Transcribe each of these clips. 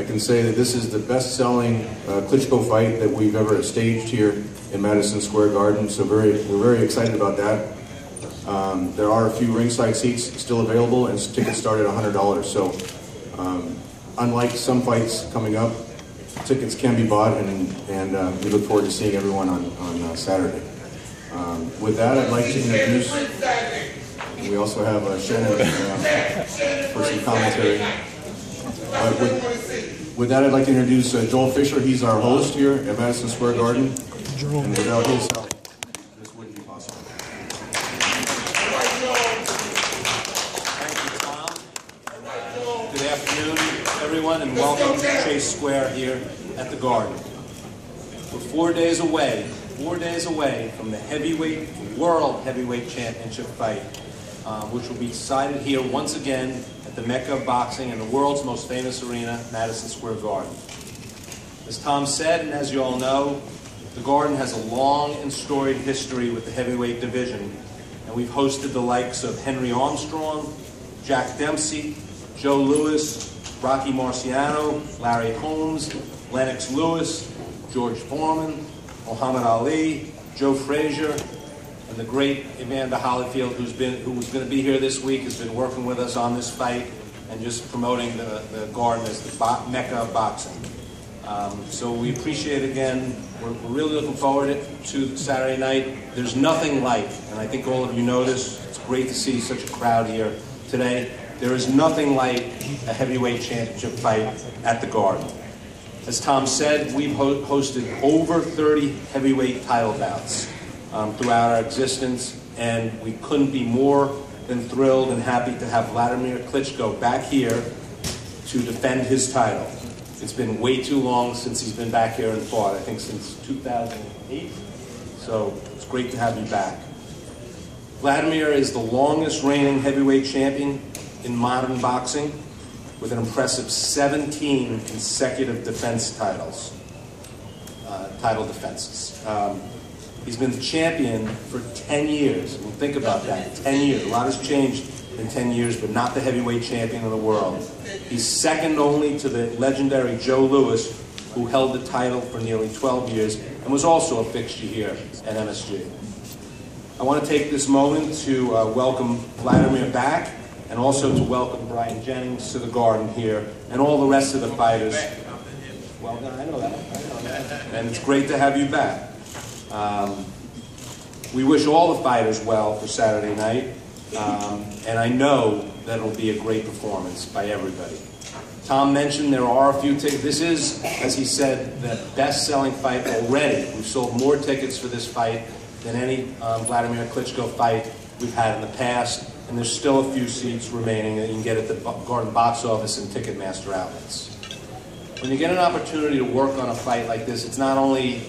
I can say that this is the best-selling Klitschko fight that we've ever staged here in Madison Square Garden, so we're very excited about that. There are a few ringside seats still available, and tickets start at $100. So, unlike some fights coming up, tickets can be bought, and we look forward to seeing everyone on Saturday. With that, I'd like to introduce. We also have Shannon for some commentary. With that, I'd like to introduce Joel Fisher. He's our host here at Madison Square Garden, and without his help, this wouldn't be possible. Thank you, Tom. Good afternoon, everyone, and welcome to Chase Square here at the Garden. We're 4 days away from the World Heavyweight Championship fight, which will be decided here once again at the Mecca of Boxing in the world's most famous arena, Madison Square Garden. As Tom said, and as you all know, the Garden has a long and storied history with the heavyweight division, and we've hosted the likes of Henry Armstrong, Jack Dempsey, Joe Louis, Rocky Marciano, Larry Holmes, Lennox Lewis, George Foreman, Muhammad Ali, Joe Frazier, and the great Evander Holyfield, who was going to be here this week, has been working with us on this fight and just promoting the Garden as the Mecca of boxing. So we appreciate it again. We're really looking forward to Saturday night. There's nothing like, and I think all of you know this, it's great to see such a crowd here today. There is nothing like a heavyweight championship fight at the Garden. As Tom said, we've hosted over 30 heavyweight title bouts throughout our existence, and we couldn't be more than thrilled and happy to have Wladimir Klitschko back here to defend his title. It's been way too long since he's been back here and fought, I think since 2008, so it's great to have you back. Wladimir is the longest reigning heavyweight champion in modern boxing, with an impressive 17 consecutive defense title defenses. He's been the champion for 10 years. I mean, think about that, 10 years. A lot has changed in 10 years, but not the heavyweight champion of the world. He's second only to the legendary Joe Louis, who held the title for nearly 12 years and was also a fixture here at MSG. I want to take this moment to welcome Wladimir back, and also to welcome Bryant Jennings to the Garden here, and all the rest of the fighters. Well, I know that. And it's great to have you back. We wish all the fighters well for Saturday night, and I know that it'll be a great performance by everybody. Tom mentioned there are a few tickets. This is, as he said, the best-selling fight already. We've sold more tickets for this fight than any Wladimir Klitschko fight we've had in the past. And there's still a few seats remaining that you can get at the Garden box office and Ticketmaster outlets. When you get an opportunity to work on a fight like this, it's not only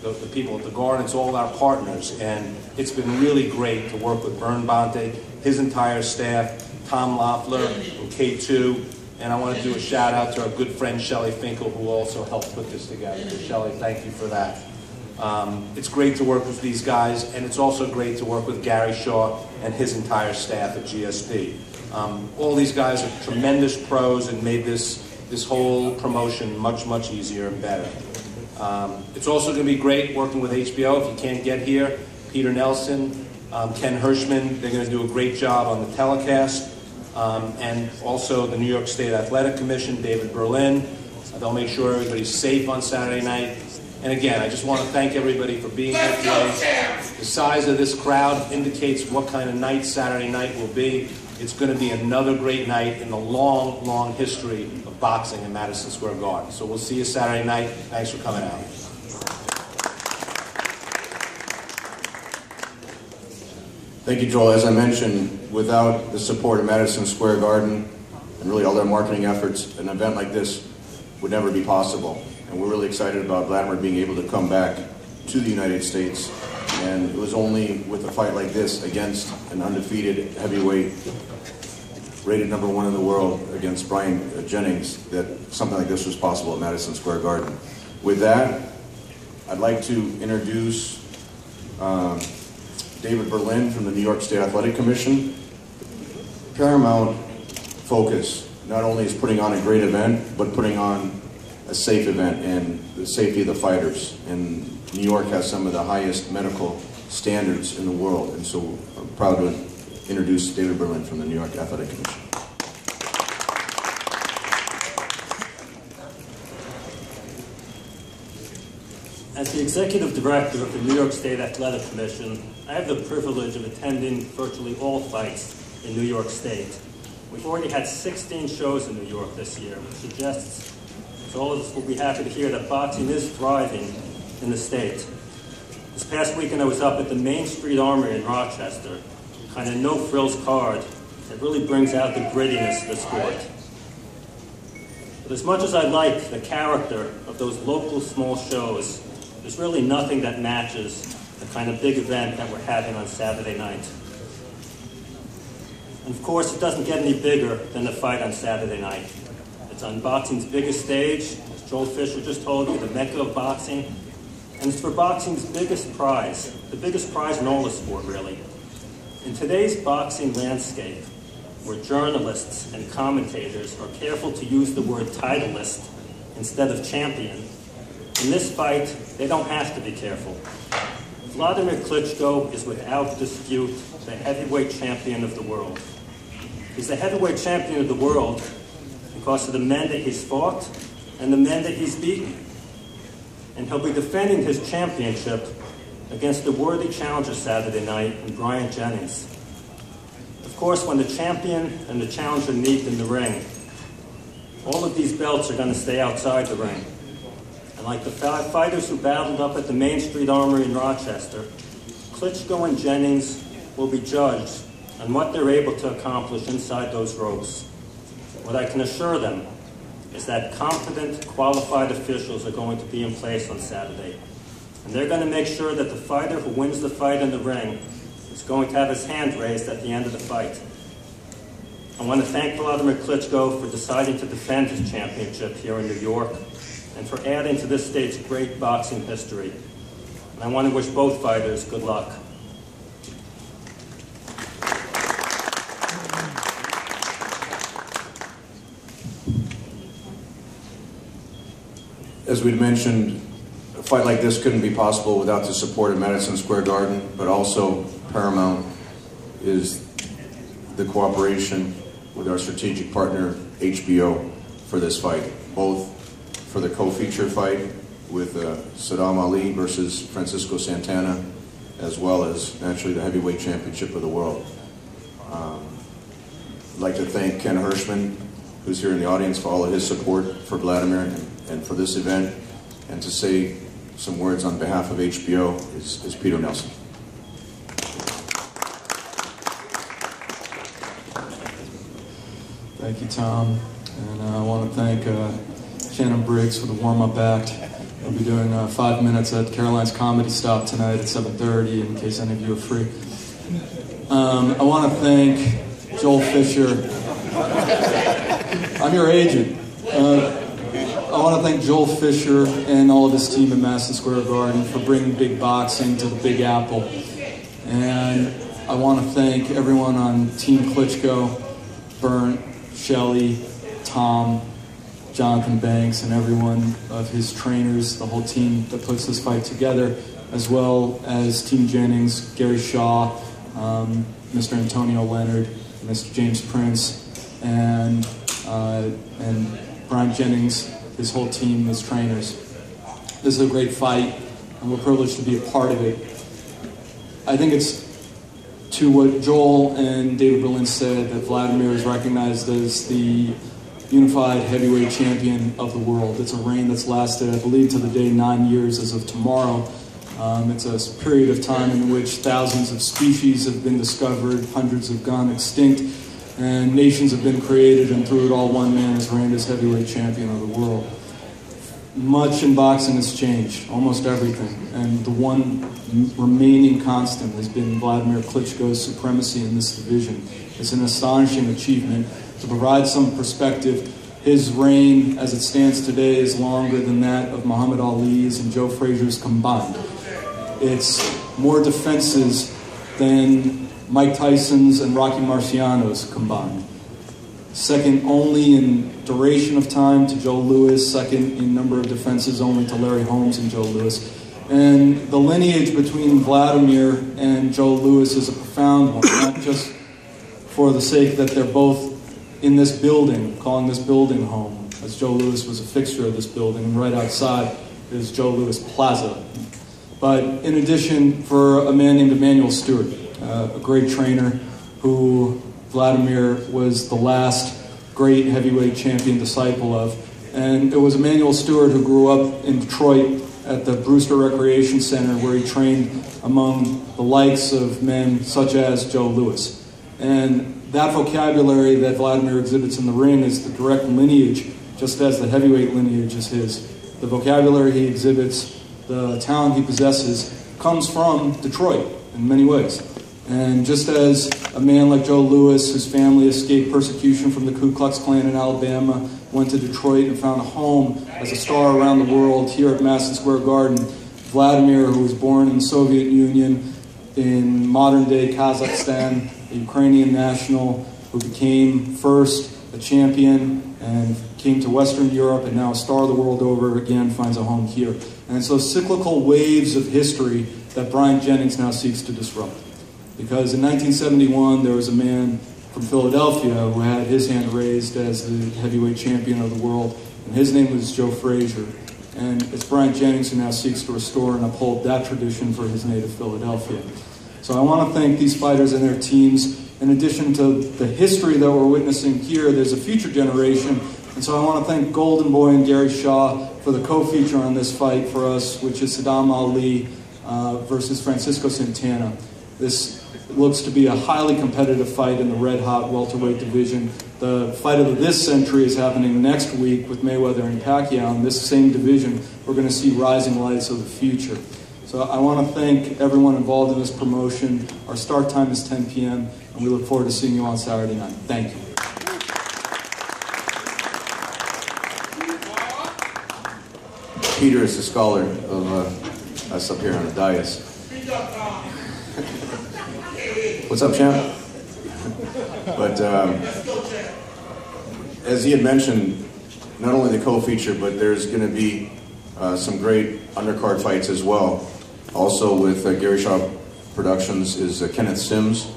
the people at the Garden, it's all our partners, and it's been really great to work with Vern Bonte, his entire staff, Tom Loeffler from K2, and I want to do a shout out to our good friend Shelley Finkel, who also helped put this together. So Shelley, thank you for that. It's great to work with these guys, and it's also great to work with Gary Shaw and his entire staff at GSP. All these guys are tremendous pros and made this whole promotion much, much easier and better. It's also going to be great working with HBO. If you can't get here, Peter Nelson, Ken Hirschman, they're going to do a great job on the telecast. And also the New York State Athletic Commission, David Berlin. They'll make sure everybody's safe on Saturday night. And again, I just want to thank everybody for being here today. The size of this crowd indicates what kind of night Saturday night will be. It's going to be another great night in the long, long history of boxing in Madison Square Garden. So we'll see you Saturday night. Thanks for coming out. Thank you, Joel. As I mentioned, without the support of Madison Square Garden and really all their marketing efforts, an event like this would never be possible. And we're really excited about Wladimir being able to come back to the United States. And it was only with a fight like this against an undefeated heavyweight, rated #1 in the world, against Bryant Jennings, that something like this was possible at Madison Square Garden. With that, I'd like to introduce David Berlin from the New York State Athletic Commission. Paramount focus not only is putting on a great event, but putting on a safe event and the safety of the fighters. And New York has some of the highest medical standards in the world, and so I'm proud to introduce David Berlin from the New York Athletic Commission. As the Executive Director of the New York State Athletic Commission, I have the privilege of attending virtually all fights in New York State. We've already had 16 shows in New York this year, which suggests to all of us will be happy to hear that boxing is thriving in the state. This past weekend I was up at the Main Street Armory in Rochester, kind of no-frills card that really brings out the grittiness of the sport. But as much as I like the character of those local small shows, there's really nothing that matches the kind of big event that we're having on Saturday night. And of course, it doesn't get any bigger than the fight on Saturday night. It's on boxing's biggest stage, as Joel Fisher just told you, the mecca of boxing. And it's for boxing's biggest prize, the biggest prize in all the sport, really. In today's boxing landscape, where journalists and commentators are careful to use the word titleist instead of champion, in this fight, they don't have to be careful. Wladimir Klitschko is without dispute the heavyweight champion of the world. He's the heavyweight champion of the world because of the men that he's fought and the men that he's beaten. And he'll be defending his championship against the worthy challenger Saturday night in Bryant, Jennings. Of course, when the champion and the challenger meet in the ring, all of these belts are going to stay outside the ring. And like the fighters who battled up at the Main Street Armory in Rochester, Klitschko and Jennings will be judged on what they're able to accomplish inside those ropes. What I can assure them is that competent, qualified officials are going to be in place on Saturday. And they're going to make sure that the fighter who wins the fight in the ring is going to have his hand raised at the end of the fight. I want to thank Wladimir Klitschko for deciding to defend his championship here in New York and for adding to this state's great boxing history. And I want to wish both fighters good luck. As we'd mentioned, a fight like this couldn't be possible without the support of Madison Square Garden, but also paramount is the cooperation with our strategic partner, HBO, for this fight, both for the co-feature fight with Saddam Ali versus Francisco Santana, as well as, naturally, the heavyweight championship of the world. I'd like to thank Ken Hirschman, who's here in the audience, for all of his support for Wladimir and for this event, and to say some words on behalf of HBO is Peter Nelson. Thank you, Tom. And I want to thank Shannon Briggs for the warm-up act. We'll be doing 5 minutes at Caroline's Comedy Stop tonight at 7:30, in case any of you are free. I want to thank Joel Fisher. I'm your agent. I want to thank Joel Fisher and all of his team at Madison Square Garden for bringing big boxing to the Big Apple. And I want to thank everyone on Team Klitschko, Bernd, Shelley, Tom, Jonathan Banks, and everyone of his trainers, the whole team that puts this fight together, as well as Team Jennings, Gary Shaw, Mr. Antonio Leonard, Mr. James Prince, and Bryant Jennings, his whole team, his trainers. This is a great fight, and we're privileged to be a part of it. I think it's to what Joel and David Berlin said, that Wladimir is recognized as the unified heavyweight champion of the world. It's a reign that's lasted, I believe, to the day 9 years as of tomorrow. It's a period of time in which thousands of species have been discovered, hundreds have gone extinct, and nations have been created, and through it all, one man has reigned as heavyweight champion of the world. Much in boxing has changed, almost everything, and the one remaining constant has been Wladimir Klitschko's supremacy in this division. It's an astonishing achievement. To provide some perspective, his reign as it stands today is longer than that of Muhammad Ali's and Joe Frazier's combined. It's more defenses than Mike Tyson's and Rocky Marciano's combined. second only in duration of time to Joe Louis, second in number of defenses only to Larry Holmes and Joe Louis. And the lineage between Wladimir and Joe Louis is a profound one, not just for the sake that they're both in this building, calling this building home, as Joe Louis was a fixture of this building, and right outside is Joe Louis Plaza. But in addition, for a man named Emanuel Stewart, a great trainer who Wladimir was the last great heavyweight champion disciple of. And it was Emanuel Stewart who grew up in Detroit at the Brewster Recreation Center, where he trained among the likes of men such as Joe Louis. And that vocabulary that Wladimir exhibits in the ring is the direct lineage, just as the heavyweight lineage is his. The vocabulary he exhibits, the talent he possesses, comes from Detroit in many ways. And just as a man like Joe Louis, whose family escaped persecution from the Ku Klux Klan in Alabama, went to Detroit and found a home as a star around the world here at Madison Square Garden, Wladimir, who was born in the Soviet Union in modern-day Kazakhstan, a Ukrainian national who became first a champion and came to Western Europe and now a star of the world over again, finds a home here. And so cyclical waves of history that Bryant Jennings now seeks to disrupt. Because in 1971, there was a man from Philadelphia who had his hand raised as the heavyweight champion of the world, and his name was Joe Frazier. And it's Bryant Jennings who now seeks to restore and uphold that tradition for his native Philadelphia. So I want to thank these fighters and their teams. In addition to the history that we're witnessing here, there's a future generation. And so I want to thank Golden Boy and Gary Shaw for the co-feature on this fight for us, which is Saddam Ali versus Francisco Santana. This looks to be a highly competitive fight in the red-hot welterweight division. The fight of this century is happening next week with Mayweather and Pacquiao. In this same division, we're going to see rising lights of the future. So I want to thank everyone involved in this promotion. Our start time is 10 p.m., and we look forward to seeing you on Saturday night. Thank you. Peter is the scholar of us up here on the dais. What's up, Shannon? But as he had mentioned, not only the co-feature, but there's going to be some great undercard fights as well. Also with Gary Shaw Productions is Kenneth Sims,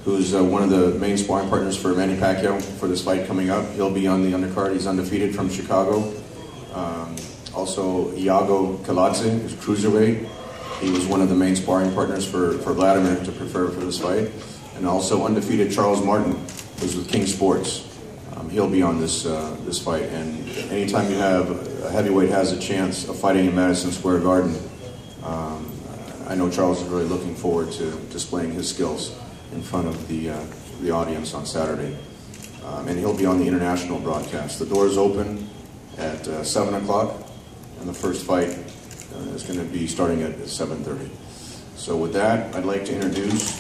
who's one of the main sparring partners for Manny Pacquiao for this fight coming up. He'll be on the undercard. He's undefeated from Chicago. Also, Iago Kaladze is cruiserweight. He was one of the main sparring partners for Wladimir to prepare for this fight. And also undefeated Charles Martin, who's with King Sports. He'll be on this fight. And anytime you have a heavyweight has a chance of fighting in Madison Square Garden, I know Charles is really looking forward to displaying his skills in front of the audience on Saturday. And he'll be on the international broadcast. The doors open at 7 o'clock, and the first fight is going to be starting at 7:30. So with that, I'd like to introduce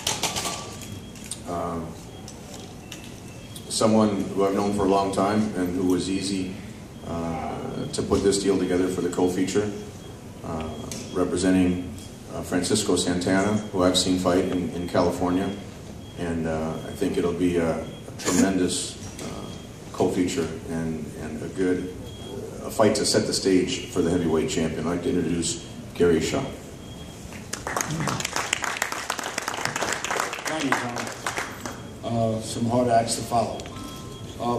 someone who I've known for a long time and who was easy to put this deal together for the co-feature, representing Francisco Santana, who I've seen fight in California, and I think it'll be a tremendous co-feature and a fight to set the stage for the heavyweight champion. I'd like to introduce Gary Shaw. Thank you, Tom. Some hard acts to follow.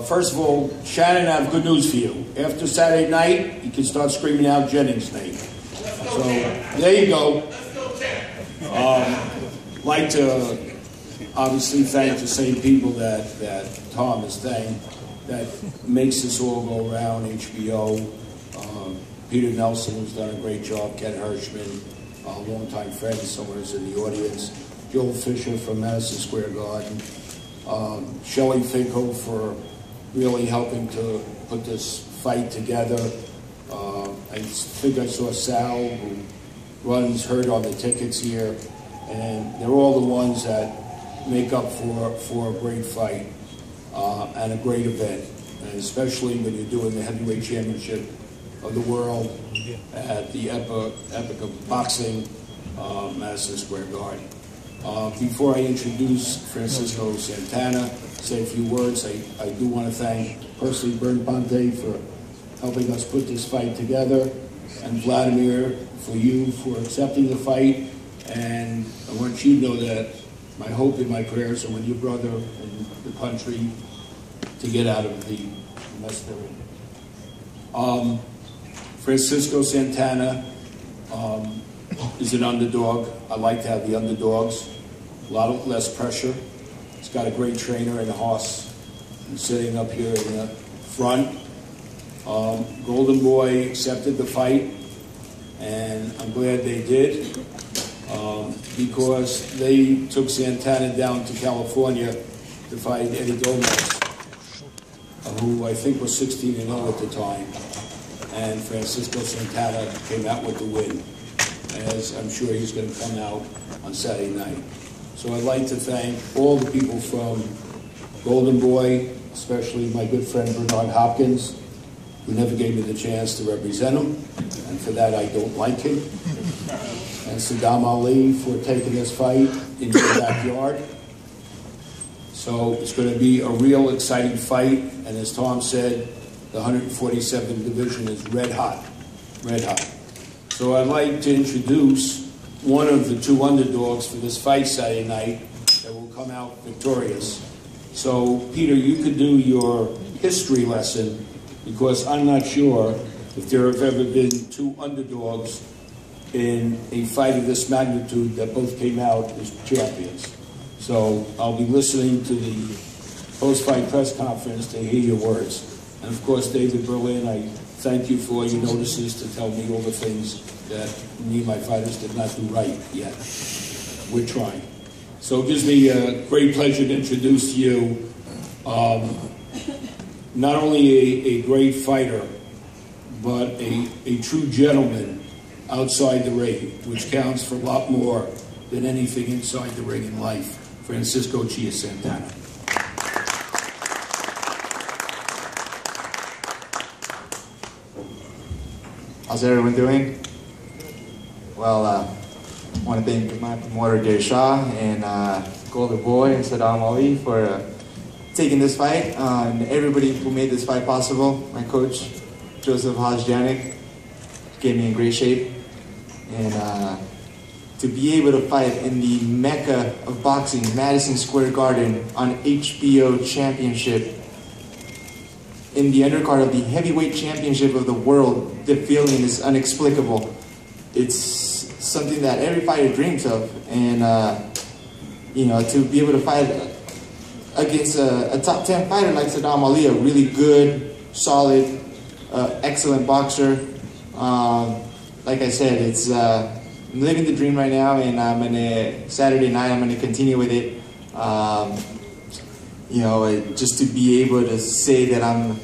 First of all, Shannon, I have good news for you. After Saturday night, you can start screaming out Jennings' name. So, there you go. Like to obviously thank the same people that Tom is thanked, that makes this all go around, HBO, Peter Nelson, who's done a great job, Ken Hirschman, a longtime friend, someone who's in the audience, Joel Fisher from Madison Square Garden, Shelley Finkel for really helping to put this fight together. I think I saw Sal, who runs Herd on the tickets here, and they're all the ones that make up for a great fight and a great event, and especially when you're doing the heavyweight championship of the world at the Epic of Boxing, Madison Square Garden. Before I introduce Francisco Santana, say a few words. I do want to thank personally Bern Ponte for helping us put this fight together, and Wladimir for accepting the fight. And I want you to know that my hope and my prayers are with your brother and the country to get out of the mess they're in. Francisco Santana is an underdog. I like to have the underdogs. A lot less pressure. He's got a great trainer in Haas. He's sitting up here in the front. Golden Boy accepted the fight, and I'm glad they did, because they took Santana down to California to fight Eddie Gomez, who I think was 16-0 at the time, and Francisco Santana came out with the win, as I'm sure he's going to come out on Saturday night. So I'd like to thank all the people from Golden Boy, especially my good friend Bernard Hopkins, who never gave me the chance to represent him, and for that I don't like him. And Saddam Ali for taking this fight in your backyard. So it's going to be a real exciting fight, and as Tom said, the 147th division is red hot, red hot. So I'd like to introduce one of the two underdogs for this fight Saturday night that will come out victorious. So Peter, you could do your history lesson, because I'm not sure if there have ever been two underdogs in a fight of this magnitude that both came out as champions. So I'll be listening to the post-fight press conference to hear your words. And of course, David Berlin, I thank you for all your notices to tell me all the things that me and my fighters did not do right yet. We're trying. So it gives me a great pleasure to introduce to you not only a great fighter, but a true gentleman outside the ring, which counts for a lot more than anything inside the ring in life, Francisco Chia Santana. How's everyone doing? Well, I want to thank my promoter, Gary Shaw, and Golden Boy and Saddam Ali for taking this fight, and everybody who made this fight possible. My coach, Joseph Jennings, gave me in great shape. And to be able to fight in the mecca of boxing, Madison Square Garden, on HBO Championship, in the undercard of the heavyweight championship of the world, the feeling is inexplicable. It's something that every fighter dreams of, and you know, to be able to fight against a top 10 fighter like Saddam Ali, a really good, solid, excellent boxer. Like I said, it's I'm living the dream right now, and I'm gonna Saturday night. I'm gonna continue with it. You know, just to be able to say that I'm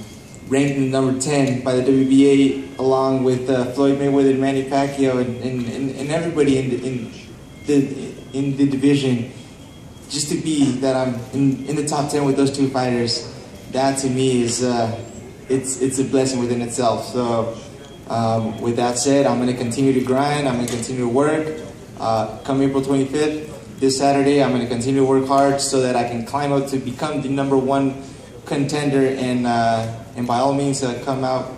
ranked in number 10 by the WBA, along with Floyd Mayweather and Manny Pacquiao, and everybody in the division. Just to be that I'm in the top 10 with those two fighters, that to me is it's a blessing within itself. So with that said, I'm going to continue to grind. I'm going to continue to work. Come April 25th, this Saturday, I'm going to continue to work hard so that I can climb up to become the #1 contender, and by all means come out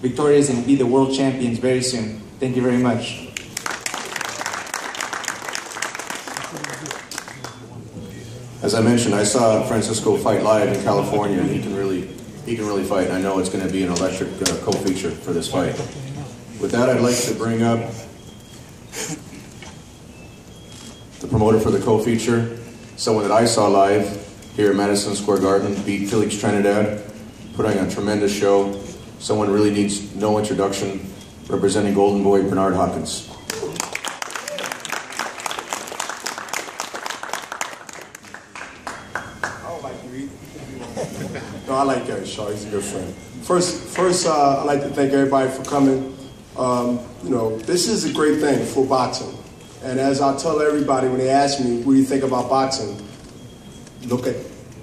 victorious and be the world champions very soon. Thank you very much. As I mentioned, I saw Francisco fight live in California, and he can really fight. And I know it's going to be an electric co-feature for this fight. With that, I'd like to bring up the promoter for the co-feature, someone that I saw live here at Madison Square Garden, beat Felix Trinidad, putting on a tremendous show. Someone really needs no introduction, representing Golden Boy, Bernard Hopkins. No, I like Gary Shaw. He's a good friend. First, I'd like to thank everybody for coming. You know, this is a great thing for boxing. And as I tell everybody when they ask me, what do you think about boxing? Look at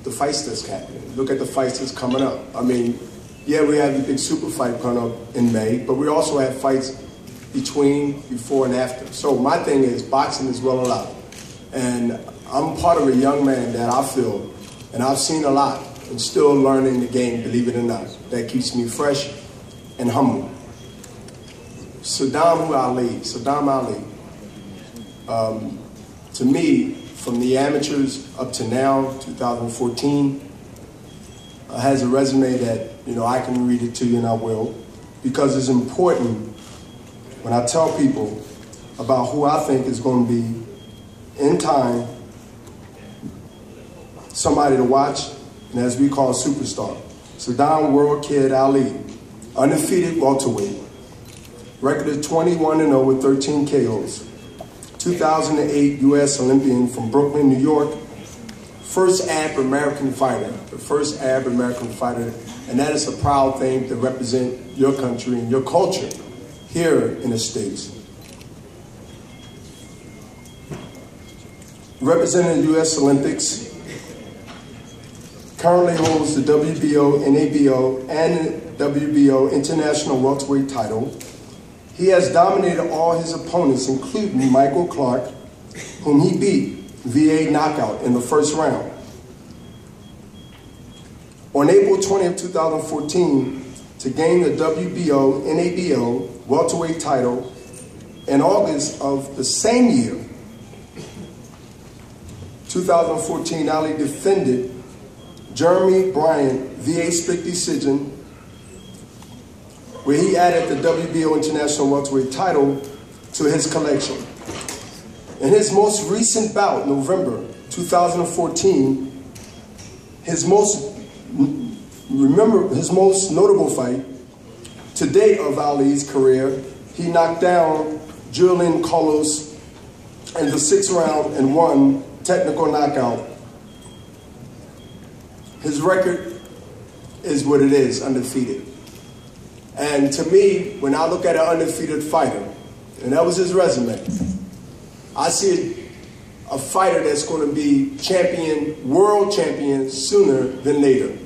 the fights that's happening. Look at the fights that's coming up. I mean, yeah, we have the big super fight coming up in May, but we also have fights before, and after. So my thing is, boxing is well allowed. And I'm part of a young man that I feel And I've seen a lot and still learning the game, believe it or not. That keeps me fresh and humble. Saddam Ali. To me, from the amateurs up to now, 2014, has a resume that, I can read it to you, and I will, because it's important when I tell people about who I think is going to be, in time, somebody to watch, and as we call a superstar. Saddam World Kid Ali, undefeated welterweight, record of 21-0 with 13 KOs. 2008 U.S. Olympian from Brooklyn, New York. First Arab-American fighter, the first Arab-American fighter, and that is a proud thing to represent your country and your culture here in the States. Representing the U.S. Olympics, currently holds the WBO, NABO, and WBO International Welterweight title. He has dominated all his opponents, including Michael Clark, whom he beat via knockout in the first round. On April 20th, 2014, to gain the WBO, NABO welterweight title, in August of the same year, 2014, Ali defended Jeremy Bryant via split decision, where he added the WBO International Welterweight title to his collection. In his most recent bout, November 2014, his most notable fight to date of Ali's career, he knocked down Julian Carlos in the 6th round and won technical knockout. His record is what it is, undefeated. And to me, when I look at an undefeated fighter, and that was his resume, I see a fighter that's going to be champion, world champion, sooner than later.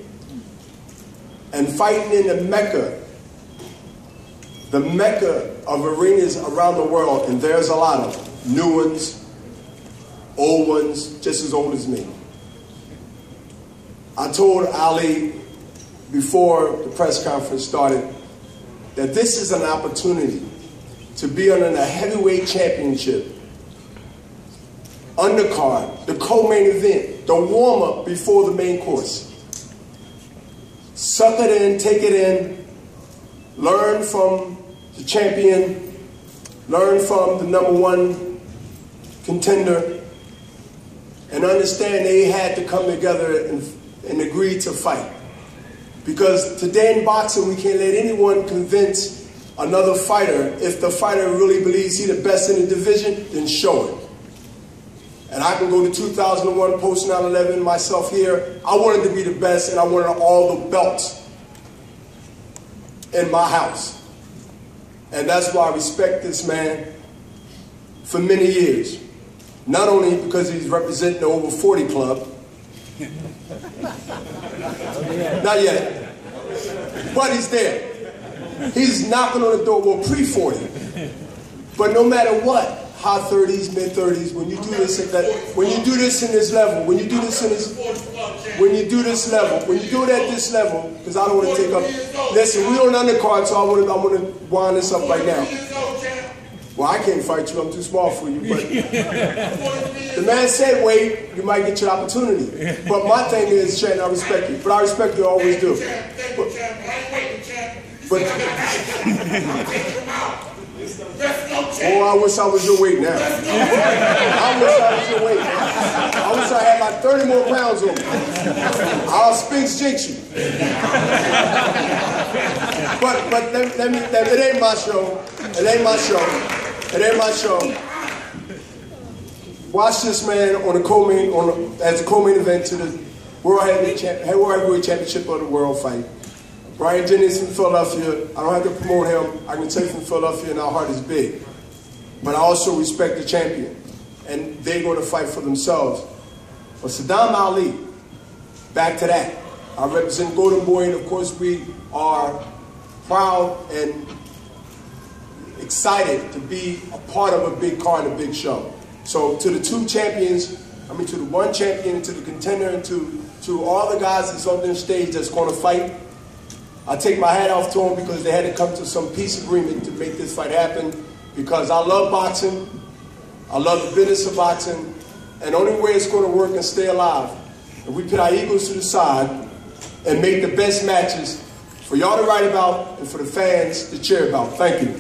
And fighting in the Mecca of arenas around the world, and there's a lot of them, new ones, old ones, just as old as me. I told Ali before the press conference started that this is an opportunity to be on a heavyweight championship, undercard, the co-main event, the warm-up before the main course. Suck it in, take it in, learn from the champion, learn from the #1 contender, and understand they had to come together and agree to fight. Because today in boxing, we can't let anyone convince another fighter. If the fighter really believes he's the best in the division, then show it. And I can go to 2001 post 9/11 myself here. I wanted to be the best, and I wanted all the belts in my house. And that's why I respect this man for many years. Not only because he's representing the over 40 club, not yet, but he's there. He's knocking on the door, well, pre-40. But no matter what, high 30s, mid 30s, when you do this at that, when you do this in this level, when you do this in this, when you do this level, when you do it at this level, because I don't want to take up. Listen, we on undercard, so I want to wind this up right now. Well, I can't fight you. I'm too small for you. But the man said, wait, you might get your opportunity. But my thing is, Shannon, I respect you. But I respect you, I always do. But oh, I wish I was your weight now. I wish I was your weight. I wish I had like 30 more pounds on me. I'll Sphinx jinx you. But let me, it ain't my show. It ain't my show. It ain't my show. Watch this man on the co-main, as a co-main event to the World Heavyweight Championship of the World fight. Bryant Jennings from Philadelphia. I don't have to promote him. I can tell you from Philadelphia, and our heart is big. But I also respect the champion, and they're going to fight for themselves. But Saddam Ali, back to that. I represent Golden Boy, and of course we are proud and excited to be a part of a big card, a big show. So to the two champions, to the one champion, and to the contender, and to to all the guys that's on this stage that's going to fight. I take my hat off to them because they had to come to some peace agreement to make this fight happen, because I love boxing. I love the business of boxing. And the only way it's going to work and stay alive, if we put our egos to the side and make the best matches for y'all to write about and for the fans to cheer about. Thank you.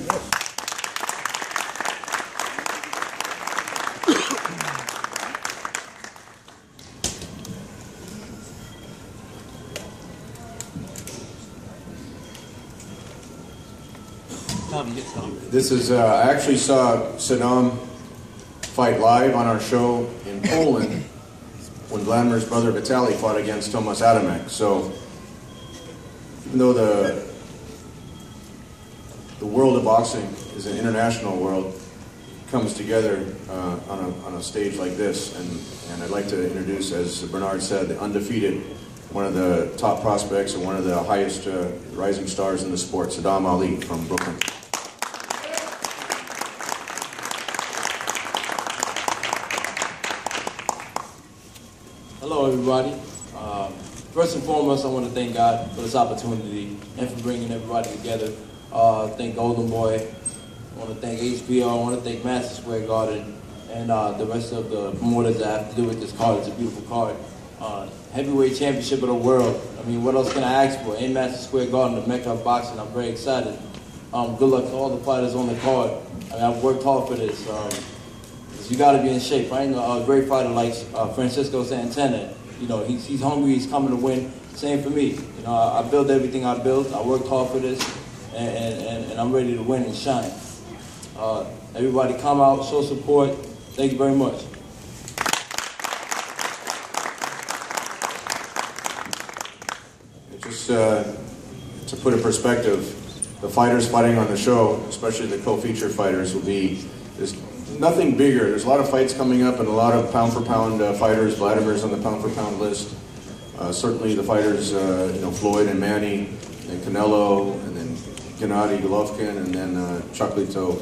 This is, I actually saw Saddam fight live on our show in Poland when Wladimir's brother Vitaly fought against Tomasz Adamek. So even though the world of boxing is an international world, it comes together on a stage like this. And I'd like to introduce, as Bernard said, the undefeated, one of the top prospects and one of the highest rising stars in the sport, Saddam Ali from Brooklyn. Hello, everybody. First and foremost, I want to thank God for this opportunity and for bringing everybody together. Thank Golden Boy. I want to thank HBO. I want to thank Madison Square Garden and the rest of the promoters that have to do with this card. It's a beautiful card. Heavyweight championship of the world. I mean, what else can I ask for? In Madison Square Garden, the Mecca of boxing. I'm very excited. Good luck to all the fighters on the card. I mean, I've worked hard for this. You got to be in shape. I ain't a great fighter like Francisco Santana. You know, he's hungry. He's coming to win. Same for me. You know, I built everything I built. I worked hard for this, and I'm ready to win and shine. Everybody, come out, show support. Thank you very much. Just to put in perspective, the fighters fighting on the show, especially the co-feature fighters, will be nothing bigger. There's a lot of fights coming up and a lot of pound-for-pound fighters. Wladimir's on the pound-for-pound list. Certainly the fighters, you know, Floyd and Manny and Canelo, and then Gennady Golovkin, and then Chocolatito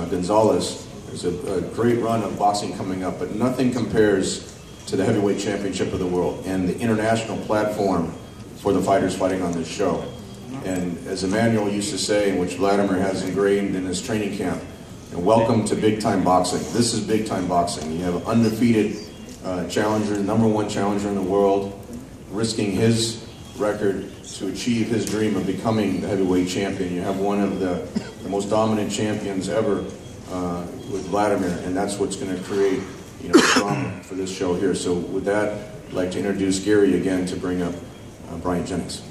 Gonzalez. There's a great run of boxing coming up, but nothing compares to the heavyweight championship of the world and the international platform for the fighters fighting on this show. And as Emmanuel used to say, which Wladimir has ingrained in his training camp, and welcome to big-time boxing. This is big-time boxing. You have an undefeated challenger, #1 challenger in the world, risking his record to achieve his dream of becoming the heavyweight champion. You have one of the most dominant champions ever with Wladimir, and that's what's going to create, you know, drama for this show here. So with that, I'd like to introduce Gary again to bring up Bryant Jennings.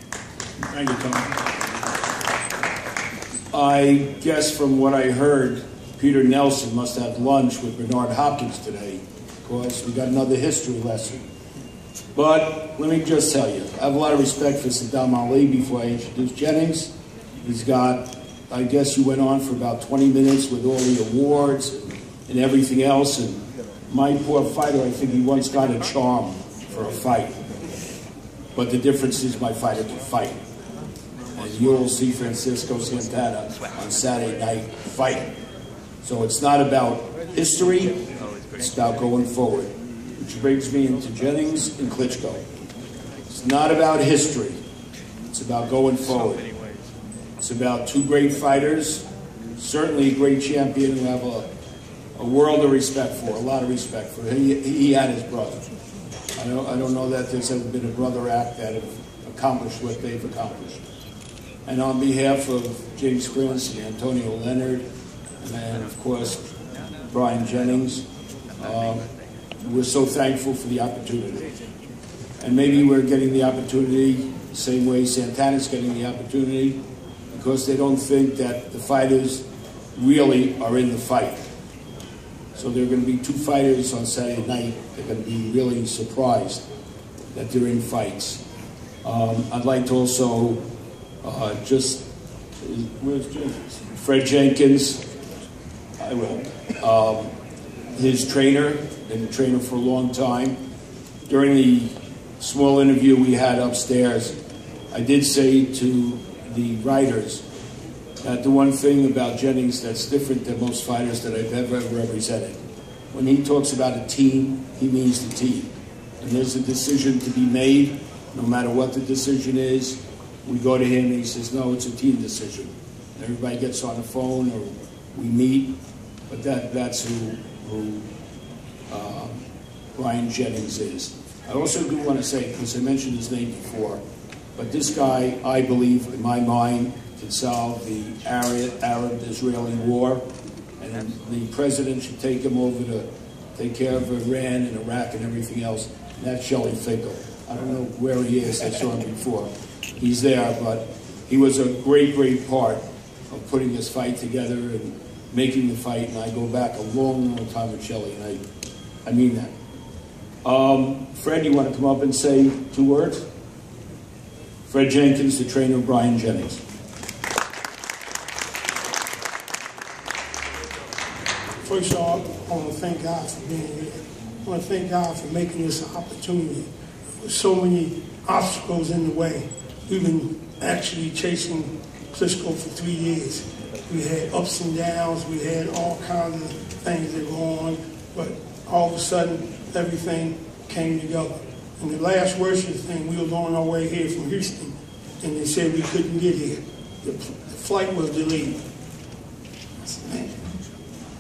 Thank you, Tom. I guess from what I heard, Peter Nelson must have lunch with Bernard Hopkins today, because we got another history lesson. But let me just tell you, I have a lot of respect for Saddam Ali before I introduce Jennings. He's got, I guess you went on for about 20 minutes with all the awards and everything else, and my poor fighter, I think he once got a charm for a fight. But the difference is my fighter can fight. And you'll see Francisco Santana on Saturday night fight. So it's not about history, it's about going forward. Which brings me into Jennings and Klitschko. It's not about history, it's about going forward. It's about two great fighters, certainly a great champion who have a world of respect for, a lot of respect for. He had his brother. I don't know that there's ever been a brother act that have accomplished what they've accomplished. And on behalf of James Prince and Antonio Leonard, and of course, Brian Jennings, we're so thankful for the opportunity. And maybe we're getting the opportunity the same way Santana's getting the opportunity, because they don't think that the fighters really are in the fight. So there are going to be two fighters on Saturday night. They're going to be really surprised that they're in fights. I'd like to also where's Jenkins? Fred Jenkins, I will. His trainer, been a trainer for a long time. During the small interview we had upstairs, I did say to the writers that the one thing about Jennings that's different than most fighters that I've ever represented, when he talks about a team, he means the team. and there's a decision to be made, no matter what the decision is, we go to him and he says, no, it's a team decision. And everybody gets on the phone or we meet, but that's who Bryant Jennings is. I also do want to say, because I mentioned his name before, but this guy, I believe, in my mind, can solve the Arab-Israeli war, and the president should take him over to take care of Iran and Iraq and everything else. And that's Shelley Finkel. I don't know where he is. I saw him before. He's there, but he was a great, great part of putting this fight together and making the fight. And I go back a long, long time with Shelley, and I mean that. Fred, you want to come up and say 2 words? Fred Jenkins, the trainer of Bryant Jennings. First of all, I want to thank God for being here. I want to thank God for making this an opportunity. There were so many obstacles in the way. We've been actually chasing Klitschko for 3 years. We had ups and downs. We had all kinds of things that go on. But all of a sudden, everything came together. And the last worst thing, we were on our way here from Houston, and they said we couldn't get here. The flight was delayed. I said, man,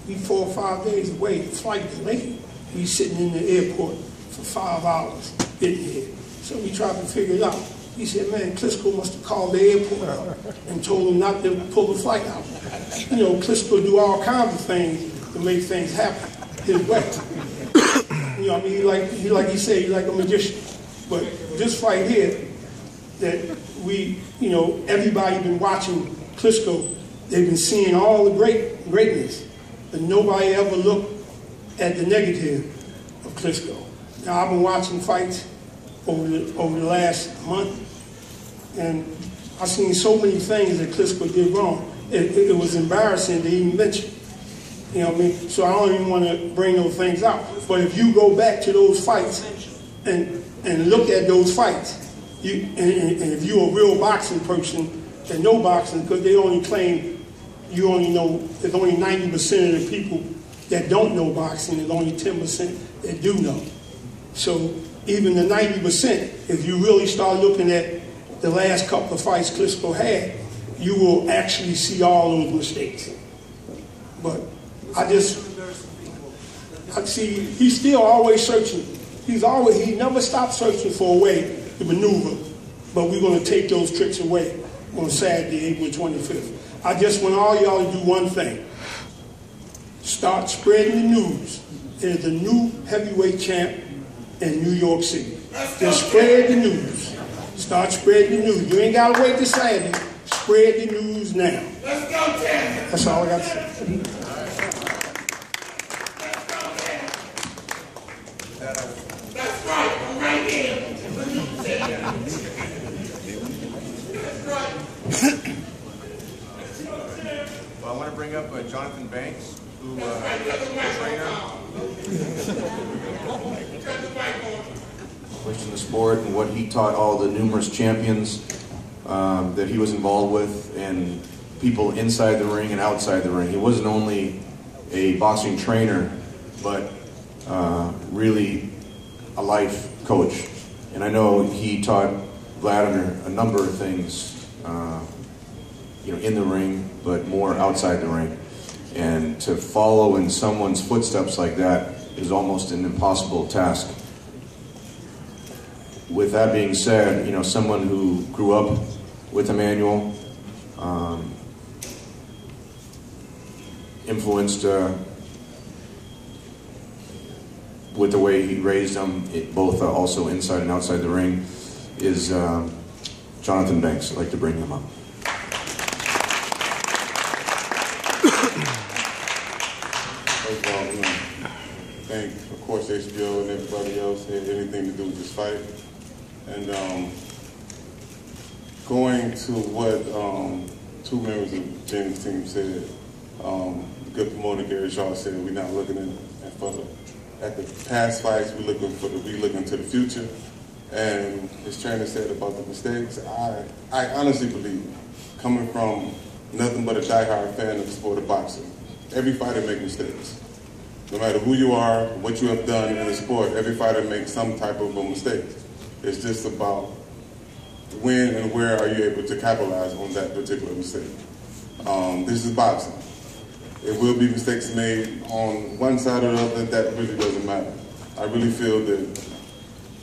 we 4 or 5 days away, the flight delayed. We sitting in the airport for 5 hours getting here. So we tried to figure it out. He said, man, Klitschko must have called the airport out and told him not to pull the flight out. You know, Klitschko do all kinds of things to make things happen his way. You know, I mean, he said, he's like a magician. But this fight here, that we, you know, everybody been watching Klitschko. They've been seeing all the greatness, but nobody ever looked at the negative of Klitschko. Now, I've been watching fights over the last month, and I've seen so many things that Klitschko did wrong. It was embarrassing to even mention. You know what I mean? So I don't even want to bring those things out. But if you go back to those fights and look at those fights, and if you're a real boxing person that know boxing, because they only claim you only know, there's only 90% of the people that don't know boxing, there's only 10% that do know. So even the 90%, if you really start looking at the last couple of fights Klitschko had, you will actually see all those mistakes. But I see he's still always searching. He never stopped searching for a way to maneuver. But we're going to take those tricks away on Saturday, April 25th. I just want all y'all to do one thing. Start spreading the news. There's a new heavyweight champ in New York City. Just spread the news. Start spreading the news. You ain't got to wait till Saturday. Spread the news now. Let's go, Tim. That's all I got to say. That's right. I'm right here. Well, I want to bring up Jonathan Banks, who is a trainer. In the sport and what he taught all the numerous champions that he was involved with and people inside the ring and outside the ring. He wasn't only a boxing trainer, but really a life coach. And I know he taught Wladimir a number of things, in the ring, but more outside the ring. And to follow in someone's footsteps like that is almost an impossible task. With that being said, someone who grew up with Emmanuel, influenced with the way he raised them, both also inside and outside the ring, is Jonathan Banks. I'd like to bring him up. First of all, thank, of course, HBO and everybody else had anything to do with this fight. And going to what 2 members of Jennings' team said, good promoter Gary Shaw said, we're not looking at the past fights, we're looking to the future. And his trainer said about the mistakes, I honestly believe, coming from nothing but a diehard fan of the sport of boxing, every fighter makes mistakes. No matter who you are, what you have done in the sport, every fighter makes some type of a mistake. It's just about when and where are you able to capitalize on that particular mistake. This is boxing. It will be mistakes made on one side or the other. That really doesn't matter. I really feel that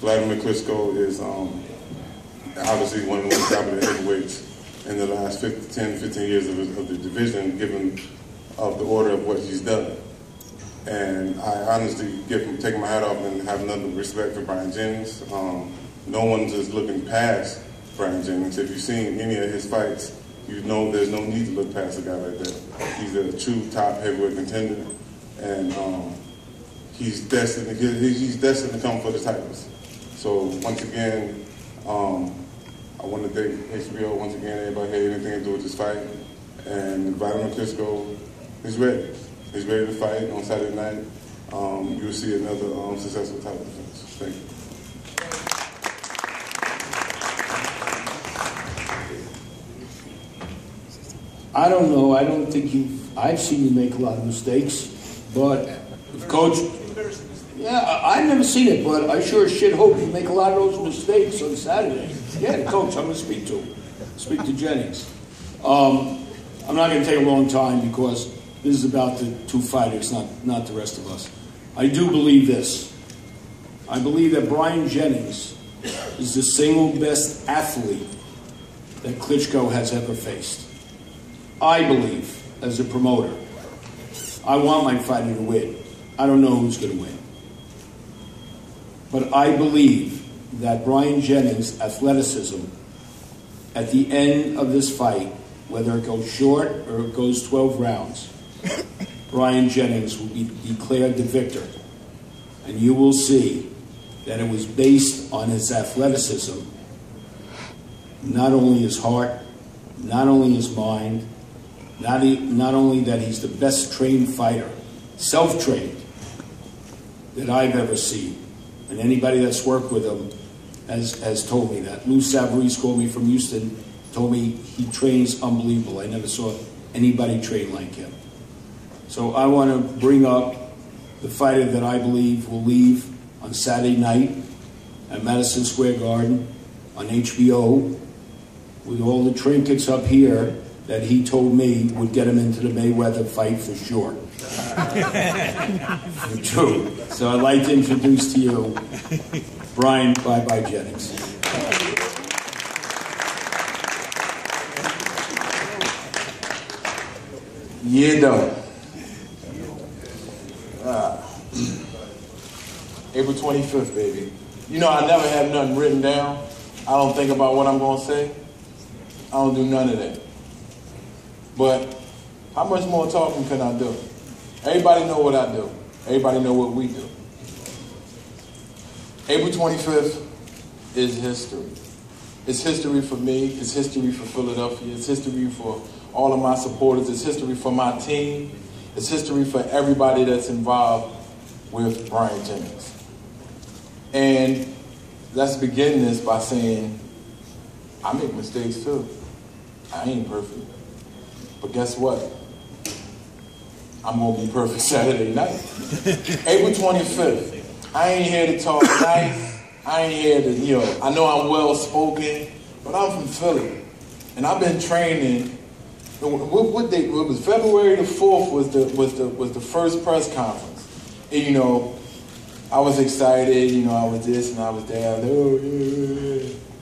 Wladimir Klitschko is obviously one of the most dominant heavyweights in the last 10, 15 years of the division, given of the order of what he's done. And I honestly take my hat off and have nothing but respect for Bryant Jennings. No one's just looking past Bryant Jennings. If you've seen any of his fights, you know there's no need to look past a guy like that. He's a true top heavyweight contender, and he's destined to come for the titles. So once again, I want to thank HBO once again. Everybody had anything to do with this fight, and Wladimir Klitschko is ready. He's ready to fight on Saturday night. You'll see another successful title defense. Thank you. I don't know. I don't think I've seen you make a lot of mistakes, but if Coach, yeah, I've never seen it, but I sure as shit hope you make a lot of those mistakes on Saturday. Yeah, Coach, I'm going to speak to Jennings. I'm not going to take a long time because this is about the two fighters, not the rest of us. I do believe this. I believe that Bryant Jennings is the single best athlete that Klitschko has ever faced. I believe, as a promoter, I want my fighter to win. I don't know who's going to win. But I believe that Bryant Jennings' athleticism at the end of this fight, whether it goes short or it goes 12 rounds, Bryant Jennings will be declared the victor. And you will see that it was based on his athleticism, not only his heart, not only his mind, not only that he's the best trained fighter, self-trained, that I've ever seen. And anybody that's worked with him has told me that. Lou Savarese called me from Houston, told me he trains unbelievable. I never saw anybody train like him. So I want to bring up the fighter that I believe will leave on Saturday night at Madison Square Garden on HBO with all the trinkets up here that he told me would get him into the Mayweather fight for sure. True. So I'd like to introduce to you Brian Bye-Bye Jennings. Yeah, though. April 25th, baby. You know, I never have nothing written down. I don't think about what I'm going to say. I don't do none of that. But how much more talking can I do? Everybody know what I do. Everybody know what we do. April 25th is history. It's history for me. It's history for Philadelphia. It's history for all of my supporters. It's history for my team. It's history for everybody that's involved with Bryant Jennings. And let's begin this by saying, I make mistakes too. I ain't perfect. But guess what? I'm going to be perfect Saturday night. April 25th. I ain't here to talk nice. I ain't here to, you know, I know I'm well-spoken, but I'm from Philly. And I've been training. What date? It was February the 4th was the first press conference. And, you know, I was excited, you know, I was this and I was that.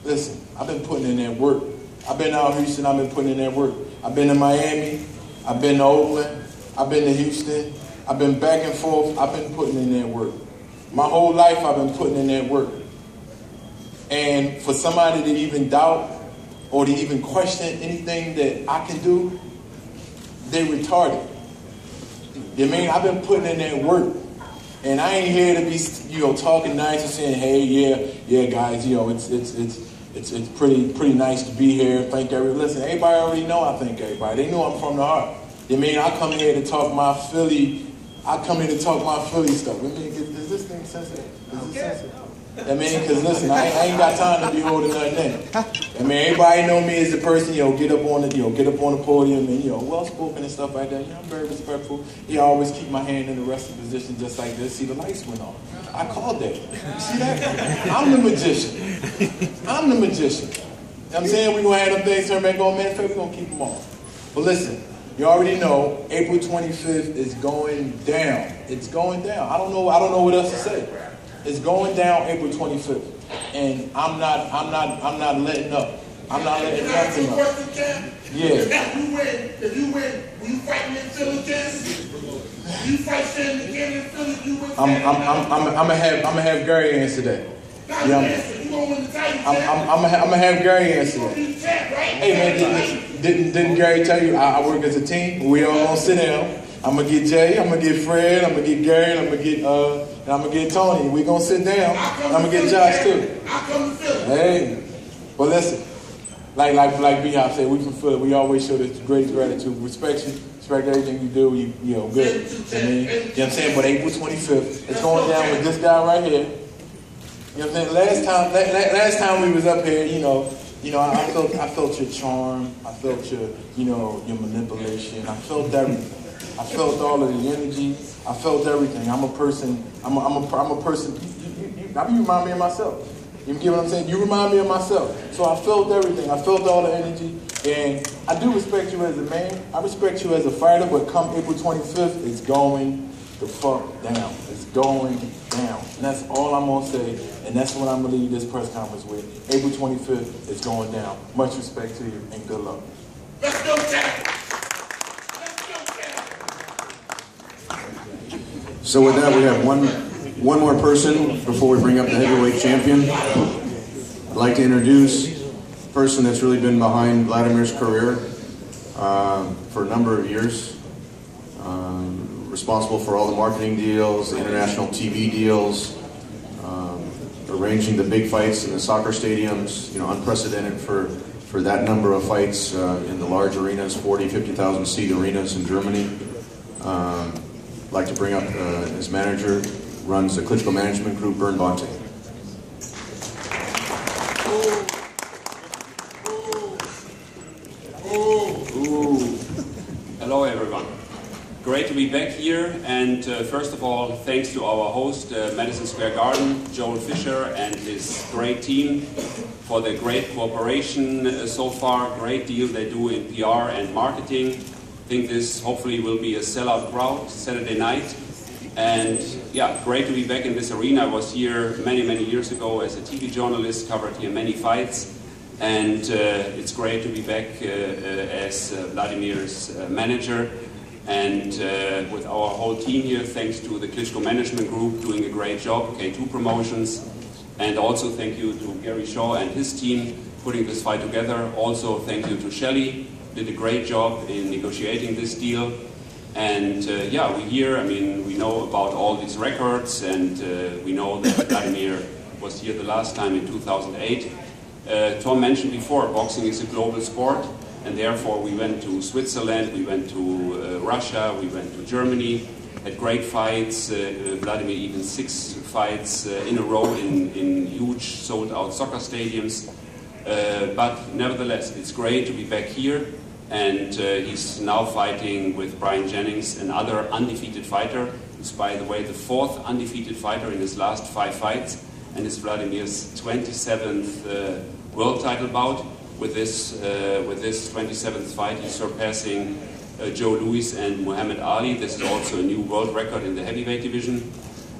Listen, I've been putting in that work. I've been out in Houston, I've been putting in that work. I've been to Miami, I've been to Oakland, I've been to Houston, I've been back and forth, I've been putting in that work. My whole life I've been putting in that work. And for somebody to even doubt or to even question anything that I can do, they retarded. You know what I mean? I've been putting in that work. And I ain't here to be, you know, talking nice and saying, hey, yeah, guys, you know, it's pretty nice to be here. Thank everybody. Listen, everybody already know I thank everybody. They know I'm from the heart. You know what I mean? I come here to talk my Philly stuff. I mean, is this thing sensitive? Is it sensitive? I mean, because listen, I ain't got time to be holding nothing in. I mean, everybody know me as the person, get up on the podium and, well-spoken and stuff like that. I'm very respectful. I always keep my hand in the wrestling position just like this. See, the lights went on. I called that. You see that? I'm the magician. I'm the magician. I'm saying we're going to have them things turn back on, man. We're going to keep them on. But listen, you already know April 25th is going down. It's going down. I don't know what else to say. It's going down April 25th. And I'm not letting up. I'm not letting nothing up. Yeah. If you win, will you fight me in Philly again? You fight Shannon again in Philly, you win. I'm gonna have Gary answer that. Yeah, you gonna win the title. I'm gonna have Gary answer that. Hey man, didn't Gary tell you I work as a team? We all gonna sit down. I'm gonna get Jay, I'm gonna get Fred, I'm gonna get Gary, and I'm gonna get Tony. We gonna sit down. I'm gonna get Josh too. I come to Philly. Hey, well listen, like B-Hop said, we from Philly. We always show the greatest gratitude, respect you, respect everything you do. You good. I mean, you know what I'm saying? But April 25th, it's going down with this guy right here. You know what I'm saying? Last time we was up here, I felt your charm. I felt your manipulation. I felt everything. I felt all of the energy. I felt everything. I'm a person. I'm a person. You remind me of myself. You get what I'm saying? You remind me of myself. So I felt everything. I felt all the energy. And I do respect you as a man. I respect you as a fighter. But come April 25th, it's going the fuck down. It's going down. And that's all I'm going to say. And that's what I'm going to leave this press conference with. April 25th, it's going down. Much respect to you and good luck. Let's go, Jack. So with that, we have one more person before we bring up the heavyweight champion. I'd like to introduce a person that's really been behind Wladimir's career for a number of years. Responsible for all the marketing deals, the international TV deals, arranging the big fights in the soccer stadiums, unprecedented for that number of fights in the large arenas, 40, 50,000 seat arenas in Germany. I'd like to bring up his manager, runs the Klitschko management group, Bernd Bonte. Hello everyone. Great to be back here, and first of all, thanks to our host, Madison Square Garden, Joel Fisher, and his great team for the great cooperation so far. Great deal they do in PR and marketing. I think this hopefully will be a sellout crowd Saturday night. And yeah, great to be back in this arena. I was here many years ago as a TV journalist, covered here many fights. And it's great to be back as Wladimir's manager. And with our whole team here, thanks to the Klitschko management group doing a great job, K2 Promotions. And also thank you to Gary Shaw and his team putting this fight together. Also thank you to Shelley, did a great job in negotiating this deal. And yeah, we know about all these records, and we know that Wladimir was here the last time in 2008. Tom mentioned before, boxing is a global sport, and therefore we went to Switzerland, we went to Russia, we went to Germany, had great fights. Wladimir even 6 fights in a row in huge sold-out soccer stadiums. But nevertheless, it's great to be back here. And he's now fighting with Bryant Jennings, another undefeated fighter. He's, by the way, the 4th undefeated fighter in his last 5 fights, and it's Wladimir's 27th world title bout. With this 27th fight, he's surpassing Joe Louis and Muhammad Ali. This is also a new world record in the heavyweight division.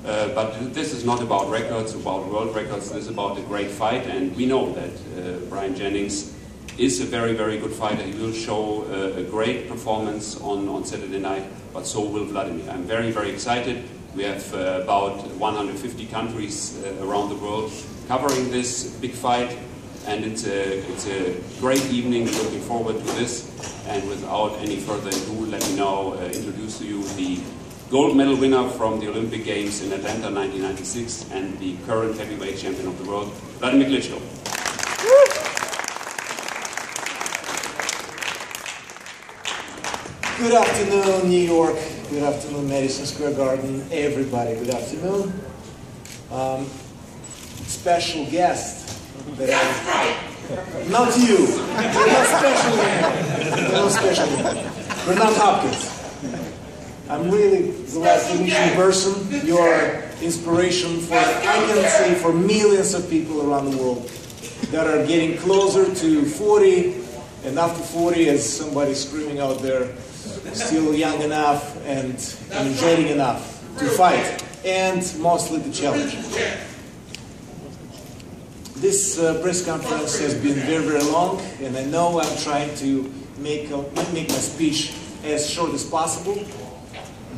But this is not about records, about world records. This is about a great fight, and we know that Bryant Jennings is a very good fighter. He will show a great performance on Saturday night, but so will Wladimir. I'm very excited. We have about 150 countries around the world covering this big fight, and it's a great evening. Looking forward to this. And without any further ado, let me now introduce to you the gold medal winner from the Olympic Games in Atlanta 1996 and the current heavyweight champion of the world, Wladimir Klitschko. Good afternoon, New York. Good afternoon, Madison Square Garden. Everybody, good afternoon. It's special guest. Not you. You're not special. You're not special. We're not Hopkins. I'm really glad to meet you in person. You're inspiration for, I can say, for millions of people around the world that are getting closer to 40, and after 40, as somebody screaming out there, still young enough and energetic enough to fight, and mostly to challenge. This press conference has been very, very long, and I know I'm trying to make my speech as short as possible,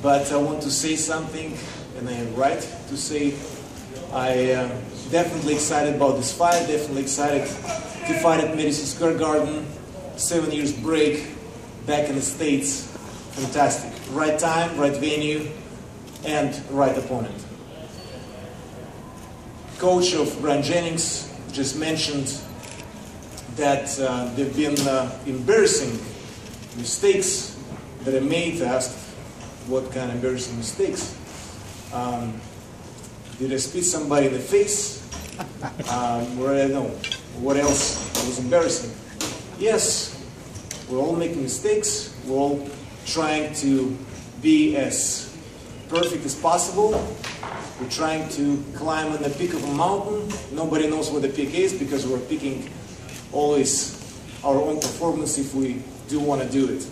but I want to say something, and I have right to say. I am definitely excited about this fight, definitely excited to fight at Madison Square Garden. 7 years break, back in the States, fantastic. Right time, right venue, and right opponent. Coach of Bryant Jennings just mentioned that there have been embarrassing mistakes that I made. I asked what kind of embarrassing mistakes. Did I spit somebody in the face? Or I don't know. What else was embarrassing? Yes, we're all making mistakes. We're all trying to be as perfect as possible. We're trying to climb on the peak of a mountain. Nobody knows what the peak is because we're picking always our own performance if we do want to do it.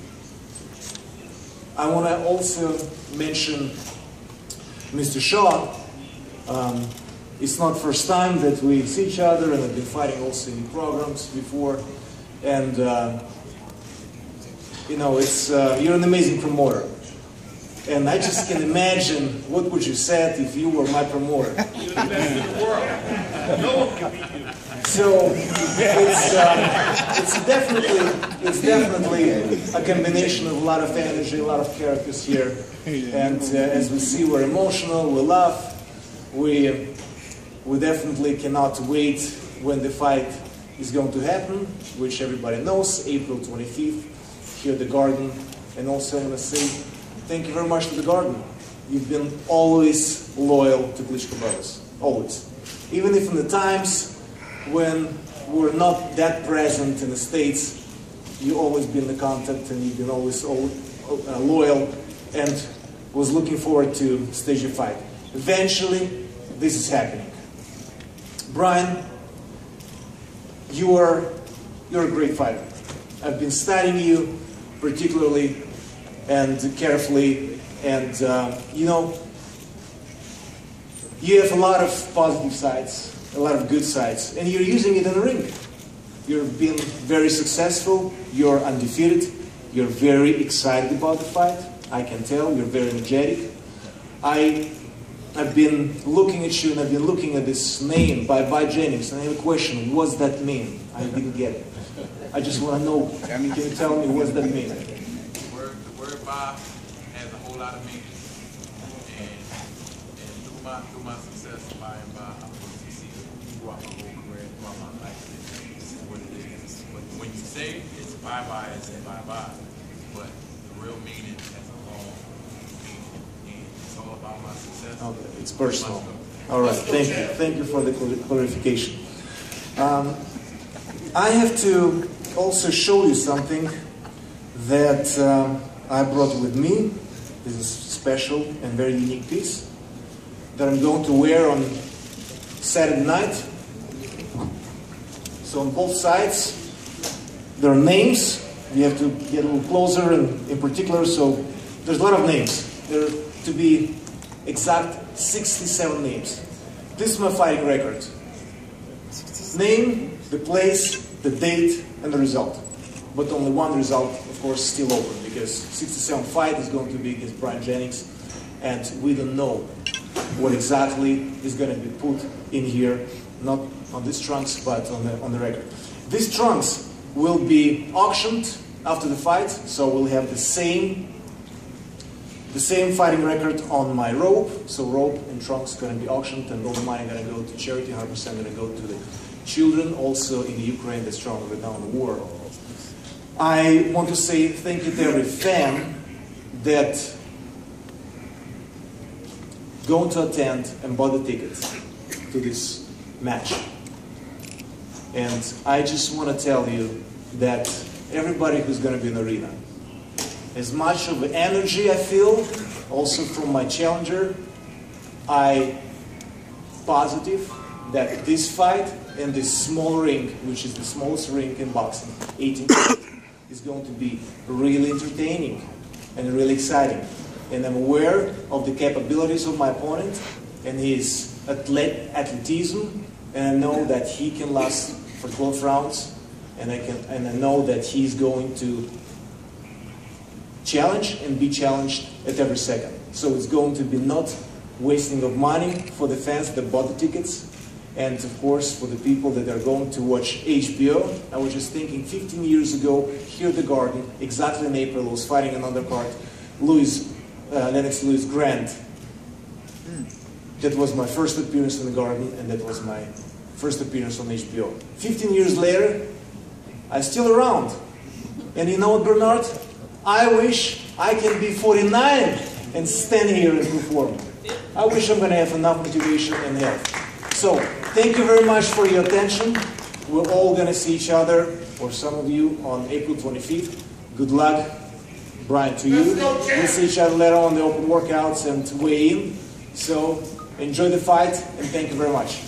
I want to also mention Mr. Shaw. It's not the first time that we see each other, and I've been fighting also in programs before. And you know, you're an amazing promoter. And I just can imagine what would you say if you were my promoter. You're the best in the world. No one can beat you. So it's definitely a combination of a lot of energy, a lot of characters here. And as we see, we're emotional, we laugh. We definitely cannot wait when the fight is going to happen, which everybody knows, April 25th, here at the Garden. And also I want to say thank you very much to the Garden. You've been always loyal to Klitschko brothers, always. Even if in the times when we're not that present in the States, you've always been the contact, and you've been always loyal, and was looking forward to stage a fight. Eventually, this is happening. Brian, you're a great fighter. I've been studying you particularly and carefully, and you know, you have a lot of positive sides, a lot of good sides, and you're using it in the ring. You've been very successful, you're undefeated, you're very excited about the fight, I can tell, you're very energetic. I've been looking at you, and I've been looking at this name by Jennings, and I have a question. What's that mean? I didn't get it. I just want to know. Can you tell me what's that mean? The word "by" has a whole lot of meaning, and through my success, by and by, I'm going to succeed throughout my whole career, throughout my life. This is what it is. But when you say it's bye-bye, it's bye-bye. But the real meaning has a long meaning, and it's all about my success. Okay, it's personal. All right, thank you. Thank you for the clarification. I have to also show you something that I brought with me. This is a special and very unique piece that I'm going to wear on Saturday night. So on both sides, there are names. You have to get a little closer, and in particular, so there's a lot of names. There are, to be exact, 67 names. This is my fighting record. Name, the place, the date, and the result. But only one result, of course, still open, because 67th fight is going to be against Bryant Jennings, and we don't know what exactly is going to be put in here, not on these trunks, but on the record. These trunks will be auctioned after the fight, so we'll have the same fighting record on my rope. So rope and trunks going to be auctioned, and all the money going to go to charity. 100% going to go to the children, also in the Ukraine that's strongly down in the war. I want to say thank you to every fan that going to attend and bought the tickets to this match. And I just want to tell you that everybody who's going to be in the arena, as much of energy I feel, also from my challenger, I positive that this fight in this small ring, which is the smallest ring in boxing, 18 feet, is going to be really entertaining and really exciting. And I'm aware of the capabilities of my opponent and his athleticism, and I know that he can last for 12 rounds, and I know that he's going to challenge and be challenged at every second. So it's going to be not wasting of money for the fans that bought the tickets, and of course for the people that are going to watch HBO. I was just thinking 15 years ago here at the Garden, exactly in April, I was fighting another card, Lennox Lewis Grant. That was my first appearance in the Garden, and that was my first appearance on HBO. 15 years later, I'm still around. And you know what, Bernard? I wish I can be 49 and stand here and perform. I wish I'm going to have enough motivation and health. So, thank you very much for your attention. We're all going to see each other, or some of you, on April 25th. Good luck, Bryant, to you. We'll see each other later on the open workouts and weigh in. So, enjoy the fight, and thank you very much.